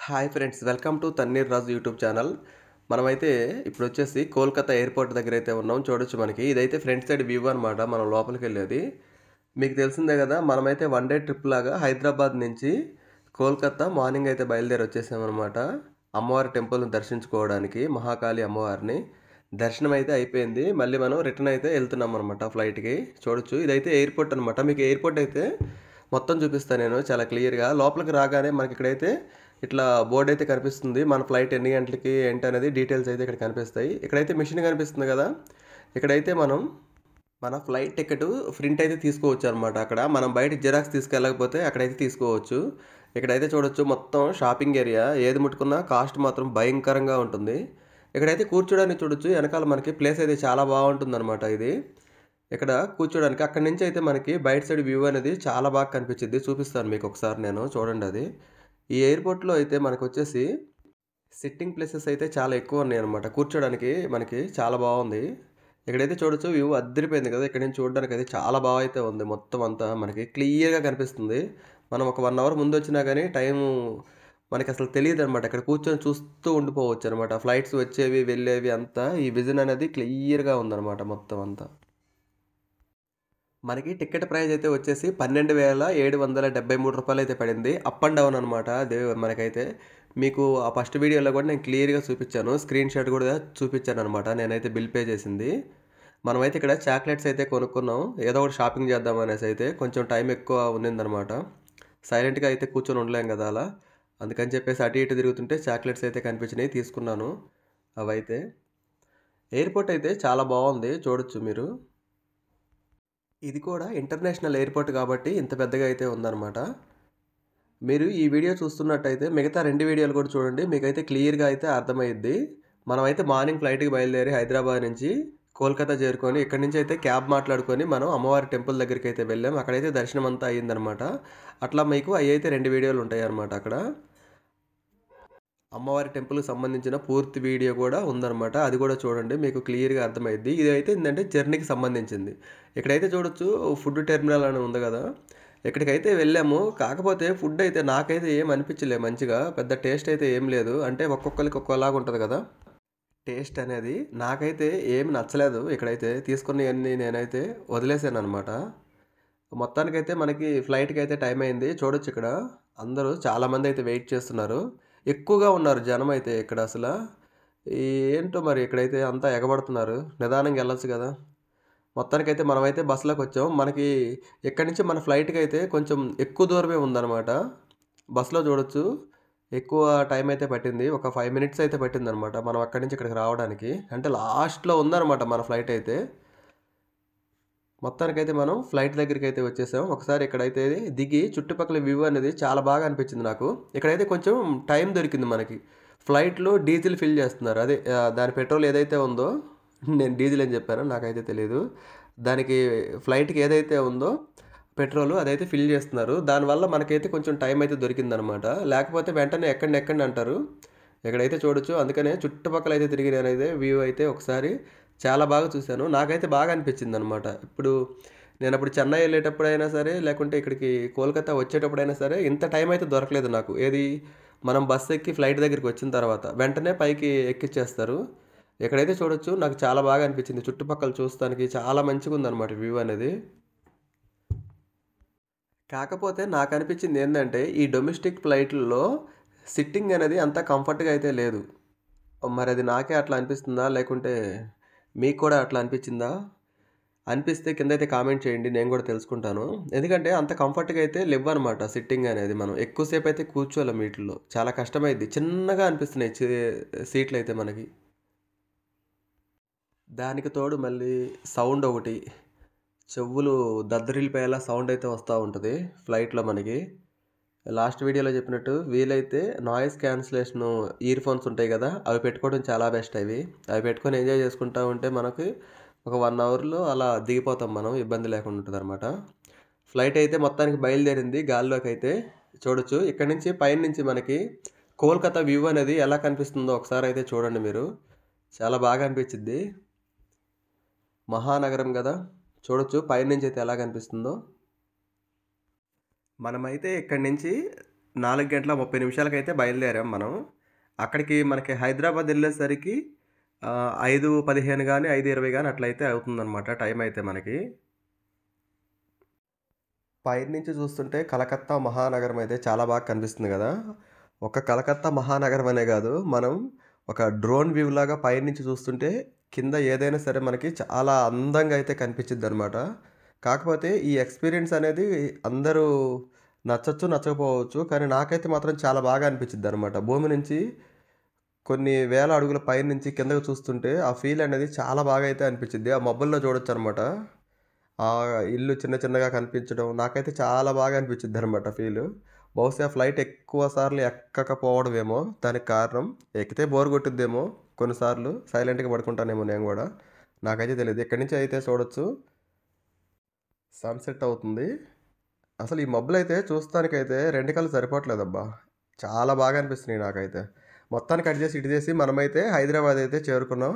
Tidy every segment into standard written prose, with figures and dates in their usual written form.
Hi friends, welcome to Thanneer Raju YouTube channel. మనమైతే ఇప్పుడు వచ్చేసి కోల్కతా ఎయిర్పోర్ట్ దగ్గర అయితే ఉన్నాం. చూడొచ్చు, మనకి ఇదైతే ఫ్రంట్ సైడ్ వ్యూ అనమాట. మనం లోపలికి వెళ్ళేది మీకు తెలిసిందే కదా. మనమైతే వన్ డే ట్రిప్ లాగా హైదరాబాద్ నుంచి కోల్కతా మార్నింగ్ అయితే బయలుదేరి వచ్చేసామన్నమాట. అమ్మవారి టెంపుల్ని దర్శించుకోవడానికి, మహాకాళి అమ్మవారిని దర్శనం అయితే అయిపోయింది. మళ్ళీ మనం రిటర్న్ అయితే వెళ్తున్నాం అనమాట ఫ్లైట్కి. చూడొచ్చు, ఇదైతే ఎయిర్పోర్ట్ అనమాట. మీకు ఎయిర్పోర్ట్ అయితే మొత్తం చూపిస్తాను నేను చాలా క్లియర్గా. లోపలికి రాగానే మనకి ఇక్కడైతే ఇట్లా బోర్డు అయితే కనిపిస్తుంది. మన ఫ్లైట్ ఎన్ని గంటలకి ఏంటి అనేది డీటెయిల్స్ అయితే ఇక్కడ కనిపిస్తాయి. ఇక్కడైతే మిషన్ కనిపిస్తుంది కదా, ఇక్కడైతే మనం మన ఫ్లైట్ టికెట్ ప్రింట్ అయితే తీసుకోవచ్చు అనమాట. అక్కడ మనం బయట జిరాక్స్ తీసుకెళ్ళకపోతే అక్కడైతే తీసుకోవచ్చు. ఇక్కడైతే చూడొచ్చు, మొత్తం షాపింగ్ ఏరియా. ఏది ముట్టుకున్నా కాస్ట్ మాత్రం భయంకరంగా ఉంటుంది. ఇక్కడైతే కూర్చోడానికి చూడొచ్చు, వెనకాల మనకి ప్లేస్ అయితే చాలా బాగుంటుంది అనమాట. ఇది ఇక్కడ కూర్చోడానికి, అక్కడి నుంచి అయితే మనకి బయట సైడ్ వ్యూ అనేది చాలా బాగా కనిపించింది. చూపిస్తాను మీకు ఒకసారి నేను, చూడండి అది. ఈ ఎయిర్పోర్ట్లో అయితే మనకు వచ్చేసి సిట్టింగ్ ప్లేసెస్ అయితే చాలా ఎక్కువ ఉన్నాయి అనమాట. కూర్చోడానికి మనకి చాలా బాగుంది. ఇక్కడైతే చూడొచ్చు, వ్యూ అద్దరిపోయింది కదా. ఇక్కడ నుంచి చూడడానికి అయితే చాలా బాగా అయితే ఉంది. మొత్తం అంతా మనకి క్లియర్గా కనిపిస్తుంది. మనం ఒక 1 అవర్ ముందు వచ్చినా కానీ టైము మనకి అసలు తెలియదు అనమాట. ఇక్కడ కూర్చొని చూస్తూ ఉండిపోవచ్చు అనమాట. ఫ్లైట్స్ వచ్చేవి వెళ్ళేవి అంతా ఈ విజన్ అనేది క్లియర్గా ఉందన్నమాట మొత్తం అంతా. మనకి టికెట్ ప్రైస్ అయితే వచ్చేసి 12,773 రూపాయలు అయితే పడింది. అప్ అండ్ డౌన్ అనమాట. అదే మనకైతే మీకు ఆ ఫస్ట్ వీడియోలో కూడా నేను క్లియర్గా చూపించాను, స్క్రీన్ షాట్ కూడా చూపించాను అనమాట. నేనైతే బిల్ పే చేసింది. మనమైతే ఇక్కడ చాక్లెట్స్ అయితే కొనుక్కున్నాం. ఏదో ఒకటి షాపింగ్ చేద్దాం అనేసి అయితే కొంచెం టైం ఎక్కువ ఉన్నిందనమాట. సైలెంట్గా అయితే కూర్చొని ఉండలేం కదా అలా. అందుకని చెప్పేసి అటు ఇటు తిరుగుతుంటే చాక్లెట్స్ అయితే కనిపించినాయి, తీసుకున్నాను. అవైతే ఎయిర్పోర్ట్ అయితే చాలా బాగుంది, చూడొచ్చు మీరు. ఇది కూడా ఇంటర్నేషనల్ ఎయిర్పోర్ట్ కాబట్టి ఇంత పెద్దగా అయితే ఉందన్నమాట. మీరు ఈ వీడియో చూస్తున్నట్టయితే మిగతా 2 వీడియోలు కూడా చూడండి, మీకైతే క్లియర్గా అయితే అర్థమైద్ది. మనమైతే మార్నింగ్ ఫ్లైట్కి బయలుదేరి హైదరాబాద్ నుంచి కోల్కతా చేరుకొని ఇక్కడి నుంచి అయితే క్యాబ్ మాట్లాడుకొని మనం అమ్మవారి టెంపుల్ దగ్గరికి అయితే వెళ్ళాం. అక్కడైతే దర్శనం అంతా అయ్యిందనమాట. అట్లా మీకు అవి అయితే 2 వీడియోలు ఉంటాయి అన్నమాట. అక్కడ అమ్మవారి టెంపుల్కి సంబంధించిన పూర్తి వీడియో కూడా ఉందన్నమాట. అది కూడా చూడండి, మీకు క్లియర్గా అర్థమైద్ది. ఇది అయితే ఏంటంటే జర్నీకి సంబంధించింది. ఇక్కడైతే చూడొచ్చు, ఫుడ్ టెర్మినల్ అని ఉంది కదా, ఇక్కడికైతే వెళ్ళాము. కాకపోతే ఫుడ్ అయితే నాకైతే ఏం అనిపించలే మంచిగా. పెద్ద టేస్ట్ అయితే ఏం లేదు. అంటే ఒక్కొక్కరికి ఒక్కోలాగా ఉంటుంది కదా టేస్ట్ అనేది. నాకైతే ఏమి నచ్చలేదు. ఇక్కడైతే తీసుకున్నవన్నీ నేనైతే వదిలేసాను అనమాట. మొత్తానికైతే మనకి ఫ్లైట్కి అయితే టైం అయింది. చూడొచ్చు, ఇక్కడ అందరూ చాలామంది అయితే వెయిట్ చేస్తున్నారు. ఎక్కువగా ఉన్నారు జనం అయితే ఇక్కడ అసలు. ఏంటో మరి ఇక్కడైతే అంతా ఎగబడుతున్నారు. నిదానంగా వెళ్ళొచ్చు కదా. మొత్తానికైతే మనమైతే బస్సులోకి వచ్చాం. మనకి ఇక్కడి నుంచి మన ఫ్లైట్కి అయితే కొంచెం ఎక్కువ దూరమే ఉందన్నమాట. బస్సులో చూడొచ్చు, ఎక్కువ టైం అయితే పట్టింది. ఒక 5 మినిట్స్ అయితే పట్టిందనమాట మనం అక్కడి నుంచి ఇక్కడికి రావడానికి. అంటే లాస్ట్లో ఉందన్నమాట మన ఫ్లైట్ అయితే. మొత్తానికైతే మనం ఫ్లైట్ దగ్గరికి అయితే వచ్చేసాం. ఒకసారి ఇక్కడైతే దిగి చుట్టుపక్కల వ్యూ అనేది చాలా బాగా అనిపించింది నాకు. ఇక్కడైతే కొంచెం టైం దొరికింది మనకి. ఫ్లైట్లో డీజిల్ ఫిల్ చేస్తున్నారు. అదే దాని పెట్రోల్ ఏదైతే ఉందో, నేను డీజిల్ అని చెప్పాను, నాకైతే తెలియదు. దానికి ఫ్లైట్కి ఏదైతే ఉందో పెట్రోల్ అదైతే ఫిల్ చేస్తున్నారు. దానివల్ల మనకైతే కొంచెం టైం అయితే దొరికిందనమాట. లేకపోతే వెంటనే ఎక్కండి ఎక్కండి అంటారు. ఇక్కడైతే చూడొచ్చు, అందుకనే చుట్టుపక్కల అయితే తిరిగి నేనైతే వ్యూ అయితే ఒకసారి చాలా బాగా చూశాను. నాకైతే బాగా అనిపించింది అనమాట. ఇప్పుడు నేను అప్పుడు చెన్నై వెళ్ళేటప్పుడైనా సరే, లేకుంటే ఇక్కడికి కోల్కతా వచ్చేటప్పుడైనా సరే ఇంత టైం అయితే దొరకలేదు నాకు. ఏది మనం బస్సు ఎక్కి ఫ్లైట్ దగ్గరికి వచ్చిన తర్వాత వెంటనే పైకి ఎక్కిచ్చేస్తారు. ఇక్కడైతే చూడొచ్చు, నాకు చాలా బాగా అనిపించింది. చుట్టుపక్కల చూస్తానికి చాలా మంచిగా ఉందన్నమాట వ్యూ అనేది. కాకపోతే నాకు అనిపించింది ఏంటంటే, ఈ డొమెస్టిక్ ఫ్లైట్లలో సిట్టింగ్ అనేది అంత కంఫర్ట్గా అయితే లేదు. మరి అది నాకే అట్లా అనిపిస్తుందా, లేకుంటే మీకు కూడా అట్లా అనిపించిందా? అనిపిస్తే కిందైతే కామెంట్ చేయండి, నేను కూడా తెలుసుకుంటాను. ఎందుకంటే అంత కంఫర్ట్గా అయితే లేవన్నమాట సిట్టింగ్ అనేది. మనం ఎక్కువసేపు అయితే కూర్చోలేం వీటిల్లో, చాలా కష్టమైద్ది. చిన్నగా అనిపిస్తున్నాయి సీట్లు అయితే మనకి. దానికి తోడు మళ్ళీ సౌండ్ ఒకటి, చెవులు దద్దరిల్లిపోయేలా సౌండ్ అయితే వస్తూ ఉంటుంది ఫ్లైట్లో మనకి. లాస్ట్ వీడియోలో చెప్పినట్టు వీలైతే నాయిస్ క్యాన్సిలేషన్ ఇయర్ ఫోన్స్ ఉంటాయి కదా, అవి పెట్టుకోవడం చాలా బెస్ట్. అవి పెట్టుకొని ఎంజాయ్ చేసుకుంటూ ఉంటే మనకి ఒక 1 అవర్లో అలా దిగిపోతాం మనం, ఇబ్బంది లేకుండా ఉంటుంది అనమాట. ఫ్లైట్ అయితే మొత్తానికి బయలుదేరింది గాల్లోకి అయితే. చూడొచ్చు, ఇక్కడ నుంచి పైనుంచి మనకి కోల్కతా వ్యూ అనేది ఎలా కనిపిస్తుందో ఒకసారి అయితే చూడండి మీరు. చాలా బాగా అనిపించింది. మహానగరం కదా, చూడొచ్చు పైనుంచి అయితే ఎలా కనిపిస్తుందో. మనమైతే ఇక్కడి నుంచి 4 గంటల 30 నిమిషాలకైతే బయలుదేరాం మనం. అక్కడికి మనకి హైదరాబాద్ ఎళ్ళేసరికి 5:15 గాని, 5:20 గాని అట్లయితే అవుతుందనమాట టైం అయితే మనకి. పైనుంచి చూస్తుంటే కలకత్తా మహానగరం అయితే చాలా బాగా కనిపిస్తుంది గదా! ఒక కలకత్తా మహానగరం అనే గాదు. మనం ఒక డ్రోన్ వ్యూ లాగా పైనుంచి చూస్తుంటే కింద ఏదైనా సరే మనకి చాలా అందంగా అయితే కనిపించిద్దనమాట. కాకపోతే ఈ ఎక్స్‌పీరియన్స్ అనేది అందరూ నచ్చొచ్చు, నచ్చకపోవచ్చు. కానీ నాకైతే మాత్రం చాలా బాగా అనిపించిద్దనమాట. భూమి నుంచి కొన్ని వేల అడుగుల పైనుంచి కిందకి చూస్తుంటే ఆ ఫీల్ అనేది చాలా బాగా అయితే అనిపించిద్ది. ఆ మబ్బుల్లో చూడొచ్చనమాట. ఇల్లు చిన్న చిన్నగా కనిపించడం నాకైతే చాలా బాగా అనిపించిద్దనమాట ఫీలు. బహుశా ఫ్లైట్ ఎక్కువ సార్లు ఎక్కకపోవడమేమో దానికి కారణం. ఎక్కితే బోర్ కొట్టుద్దేమో కొన్నిసార్లు సైలెంట్‌గా పడుకుంటానేమో నేను గూడా. నాకైతే తెలీదు. ఇక్కడి నుంచి అయితే చూడొచ్చు. సన్‌సెట్ అవుతుంది. అసలు ఈ మబ్బులైతే చూస్తానికైతే 2 కళ్ళు సరిపోవట్లేదబ్బా! చాలా బాగా అనిపిస్తున్నాయి నాకైతే. మొత్తానికి అటు చేసి, ఇటు చేసి మనమైతే హైదరాబాద్ అయితే చేరుకున్నాం.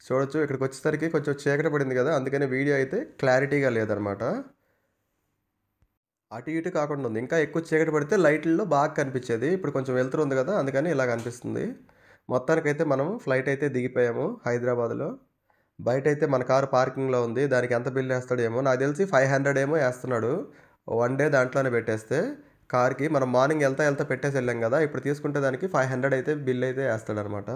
చూడొచ్చు ఇక్కడికొచ్చేసరికి కొంచెం చీకటి పడింది గదా! అందుకని వీడియో అయితే క్లారిటీగా లేదనమాట. అటు ఇటు కాకుండా ఉంది. ఇంకా ఎక్కువ చీకటి పడితే లైట్‌ల్లో బాగా కనిపించేది. ఇప్పుడు కొంచెం వెలుతురు ఉంది గదా! అందుకని ఇలా కనిపిస్తుంది. మొత్తానికైతే మనం ఫ్లైట్ అయితే దిగిపోయాము హైదరాబాద్‌లో. బయటైతే మన కారు పార్కింగ్‌లో ఉంది. దానికి ఎంత బిల్ ఏస్తాడో ఏమో! నాకు తెలిసి 500 ఏమో ఏస్తున్నాడు. వన్ డే దాంట్లోనే పెట్టేస్తే కార్‌కి మనం మార్నింగ్ ఎళ్తా పెట్టేసి ఎళ్ళాం గదా! ఇప్పుడు తీసుకుంటే దానికి 500 అయితే బిల్ అయితే ఏస్తాడనమాట.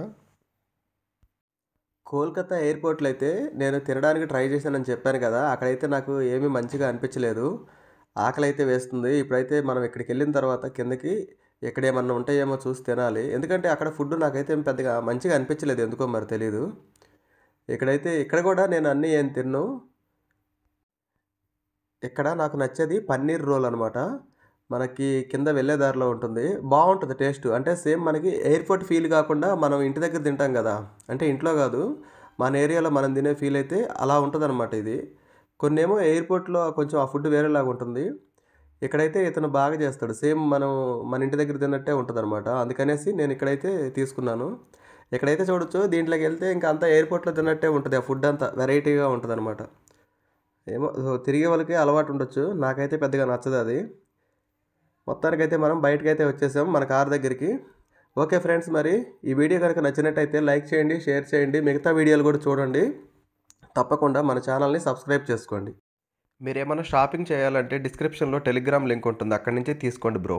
కోల్‌కతా ఎయిర్‌పోర్ట్‌లో అయితే నేను తినడానికి ట్రై చేశానని చెప్పాను కదా! అక్కడైతే నాకు ఏమీ మంచిగా అనిపించలేదు. ఆకలైతే వేస్తుంది. ఇప్పుడైతే మనం ఇక్కడికెళ్ళిన తర్వాత కిందకి ఎక్కడేమన్నా ఉంటాయేమో చూసి తినాలి. ఎందుకంటే అక్కడ ఫుడ్ నాకైతే ఏం పెద్దగా మంచిగా అనిపించలేదు ఎందుకో మరి తెలీదు. ఇక్కడ గూడా నేను అన్నీ ఏం తినను. ఇక్కడ నాకు నచ్చేది పన్నీర్ రోల్ అనమాట. మనకి కింద వెళ్ళే దారిలో ఉంటుంది. బావుంటది టేస్టు. అంటే సేమ్ మనకి ఎయిర్‌పోర్ట్ ఫీల్ గాకుండా మనం ఇంటి దగ్గర తింటాం గదా! అంటే ఇంట్లో గాదు. మన ఏరియాలో మనం తినే ఫీల్ అయితే అలా ఉంటదనమాట ఇది. కొన్నేమో ఎయిర్‌పోర్ట్‌లో కొంచెం ఆ ఫుడ్ వేరేలాగా ఉంటుంది. ఇక్కడైతే ఇతను బాగా చేస్తాడు. సేమ్ మన ఇంటి దగ్గర తిన్నట్టే ఉంటదనమాట. అందుకనేసి నేను ఇక్కడైతే తీసుకున్నాను. ఇక్కడైతే చూడొచ్చు దీంట్లోకెళ్తే ఇంక అంతా ఎయిర్‌పోర్ట్‌లో తిన్నట్టే ఉంటది. ఆ ఫుడ్ అంతా వెరైటీగా ఉంటదనమాట. ఏమో తిరిగే వాళ్ళకి అలవాటుండొచ్చు. నాకైతే పెద్దగా నచ్చదది. మొత్తానికైతే మనం బయటకైతే వచ్చేసాం మన కార్ దగ్గరికి. ఓకే ఫ్రెండ్స్ మరి ఈ వీడియో కనుక నచ్చినట్టయితే లైక్ చేయండి, షేర్ చేయండి. మిగతా వీడియోలు కూడా చూడండి. తప్పకుండా మన ఛానల్‌ని సబ్స్క్రైబ్ చేసుకోండి. మీరేమన్నా షాపింగ్ చేయాలంటే డిస్క్రిప్షన్‌లో టెలిగ్రామ్ లింక్ ఉంటుంది. అక్కడి నుంచి తీసుకోండి బ్రో.